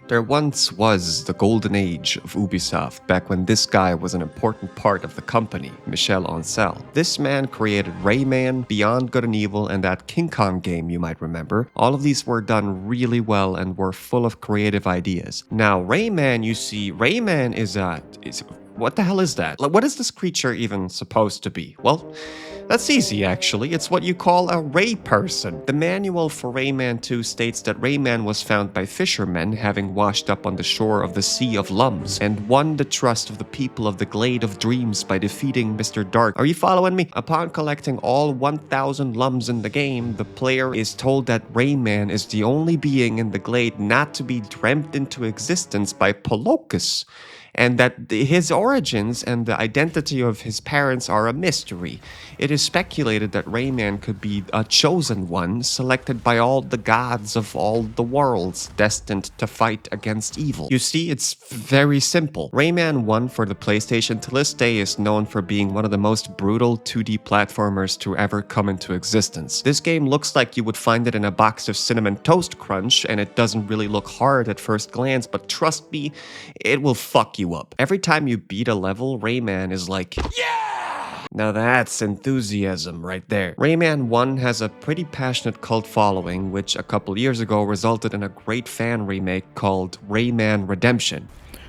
There once was the golden age of Ubisoft, back when this guy was an important part of the company, Michel Ancel. This man created Rayman, Beyond Good and Evil, and that King Kong game you might remember. All of these were done really well and were full of creative ideas. Now, Rayman, you see, Rayman is what the hell is that? Like, what is this creature even supposed to be? Well, that's easy actually, it's what you call a ray person. The manual for Rayman 2 states that Rayman was found by fishermen having washed up on the shore of the Sea of Lums and won the trust of the people of the Glade of Dreams by defeating Mr. Dark. Are you following me? Upon collecting all 1,000 Lums in the game, the player is told that Rayman is the only being in the Glade not to be dreamt into existence by Polokus, and that his origins and the identity of his parents are a mystery. It is speculated that Rayman could be a chosen one, selected by all the gods of all the worlds, destined to fight against evil. You see, it's very simple. Rayman 1 for the PlayStation to this day is known for being one of the most brutal 2D platformers to ever come into existence. This game looks like you would find it in a box of Cinnamon Toast Crunch, and it doesn't really look hard at first glance, but trust me, it will fuck you up. Every time you beat a level, Rayman is like, yeah! Now that's enthusiasm right there. Rayman 1 has a pretty passionate cult following, which a couple years ago resulted in a great fan remake called Rayman Redemption.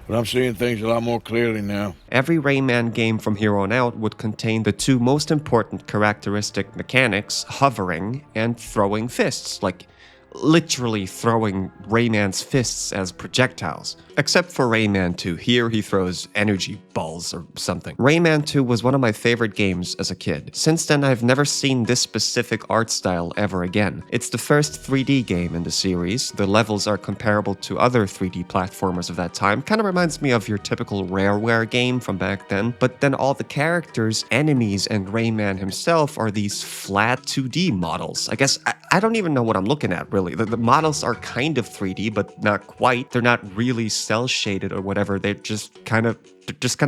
But I'm seeing things a lot more clearly now. Every Rayman game from here on out would contain the two most important characteristic mechanics, hovering and throwing fists, like literally throwing Rayman's fists as projectiles. Except for Rayman 2, here he throws energy balls or something. Rayman 2 was one of my favorite games as a kid. Since then, I've never seen this specific art style ever again. It's the first 3D game in the series. The levels are comparable to other 3D platformers of that time. Kind of reminds me of your typical Rareware game from back then. But then all the characters, enemies, and Rayman himself are these flat 2D models. I guess I don't even know what I'm looking at, really. The models are kind of 3D, but not quite. They're not really cell shaded or whatever. They're just kind of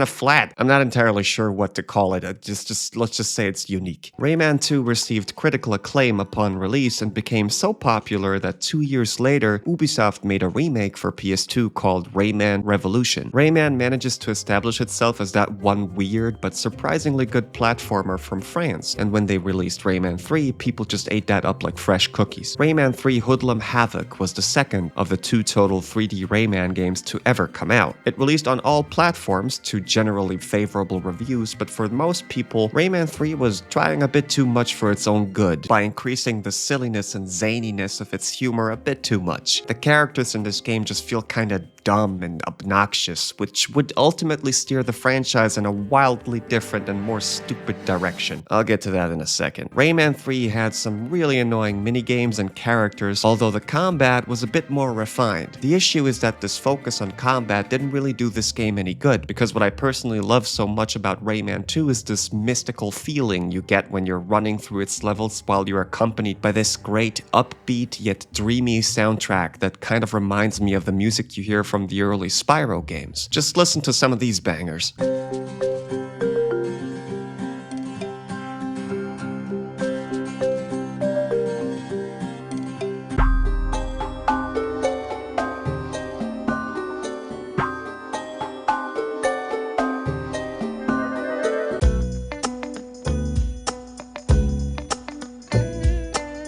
flat. I'm not entirely sure what to call it. Let's just say it's unique. Rayman 2 received critical acclaim upon release and became so popular that 2 years later, Ubisoft made a remake for PS2 called Rayman Revolution. Rayman manages to establish itself as that one weird but surprisingly good platformer from France, and when they released Rayman 3, people just ate that up like fresh cookies. Rayman 3 Hoodlum Havoc was the second of the two total 3D Rayman games to ever come out. It released on all platforms to generally favorable reviews, but for most people, Rayman 3 was trying a bit too much for its own good by increasing the silliness and zaniness of its humor a bit too much. The characters in this game just feel kinda dumb and obnoxious, which would ultimately steer the franchise in a wildly different and more stupid direction. I'll get to that in a second. Rayman 3 had some really annoying minigames and characters, although the combat was a bit more refined. The issue is that this focus on combat didn't really do this game any good, because what I personally love so much about Rayman 2 is this mystical feeling you get when you're running through its levels while you're accompanied by this great upbeat yet dreamy soundtrack that kind of reminds me of the music you hear from the early Spyro games. Just listen to some of these bangers.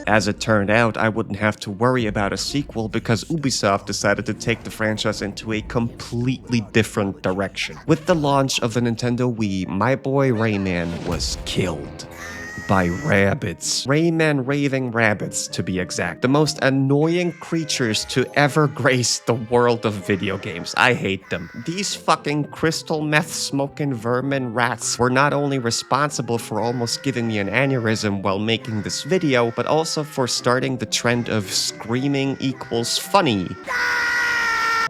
As it turned out, I wouldn't have to worry about a sequel because Ubisoft decided to take the franchise into a completely different direction. With the launch of the Nintendo Wii, my boy Rayman was killed by rabbits. Rayman raving rabbits, to be exact. The most annoying creatures to ever grace the world of video games. I hate them. These fucking crystal meth smoking vermin rats were not only responsible for almost giving me an aneurysm while making this video, but also for starting the trend of screaming equals funny.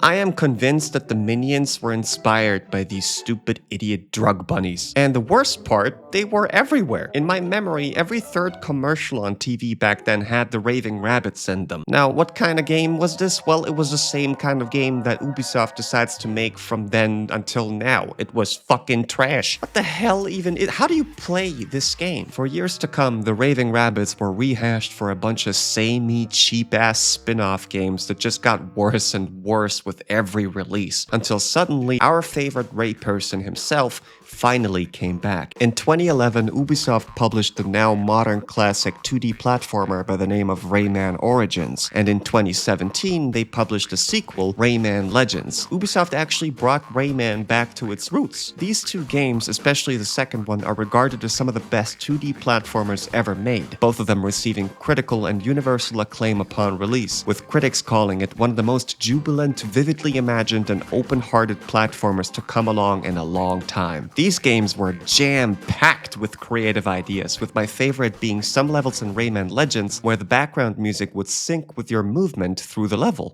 I am convinced that the minions were inspired by these stupid idiot drug bunnies. And the worst part, they were everywhere. In my memory, every third commercial on TV back then had the raving rabbits in them. Now, what kind of game was this? Well, it was the same kind of game that Ubisoft decides to make from then until now. It was fucking trash. What the hell even? How do you play this game? For years to come, the raving rabbits were rehashed for a bunch of samey, cheap-ass spin-off games that just got worse and worse with with every release, until suddenly our favorite Ray person himself finally came back. In 2011, Ubisoft published the now modern classic 2D platformer by the name of Rayman Origins, and in 2017 they published a sequel, Rayman Legends. Ubisoft actually brought Rayman back to its roots. These two games, especially the second one, are regarded as some of the best 2D platformers ever made, both of them receiving critical and universal acclaim upon release, with critics calling it one of the most jubilant, vividly imagined, and open-hearted platformers to come along in a long time. These games were jam-packed with creative ideas, with my favorite being some levels in Rayman Legends where the background music would sync with your movement through the level.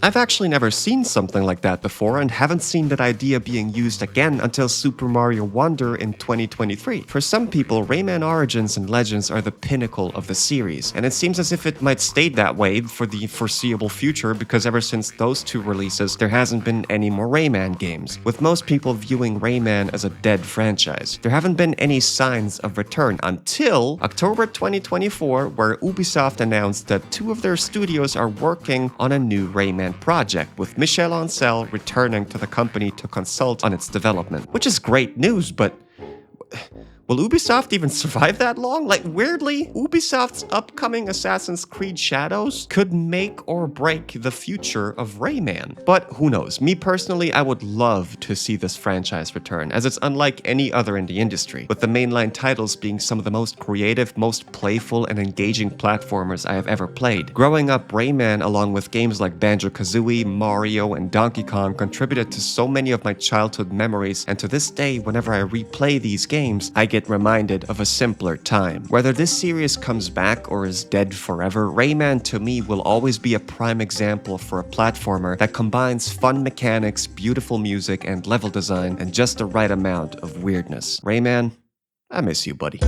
I've actually never seen something like that before and haven't seen that idea being used again until Super Mario Wonder in 2023. For some people, Rayman Origins and Legends are the pinnacle of the series, and it seems as if it might stay that way for the foreseeable future because ever since those two releases, there hasn't been any more Rayman games, with most people viewing Rayman as a dead franchise. There haven't been any signs of return until October 2024, where Ubisoft announced that two of their studios are working on a new Rayman project, with Michel Ancel returning to the company to consult on its development. Which is great news, but will Ubisoft even survive that long? Like, weirdly, Ubisoft's upcoming Assassin's Creed Shadows could make or break the future of Rayman. But who knows? Me personally, I would love to see this franchise return, as it's unlike any other in the industry, with the mainline titles being some of the most creative, most playful, and engaging platformers I have ever played. Growing up, Rayman, along with games like Banjo-Kazooie, Mario, and Donkey Kong, contributed to so many of my childhood memories, and to this day, whenever I replay these games, I get reminded of a simpler time. Whether this series comes back or is dead forever, Rayman to me will always be a prime example for a platformer that combines fun mechanics, beautiful music, and level design, and just the right amount of weirdness. Rayman, I miss you, buddy.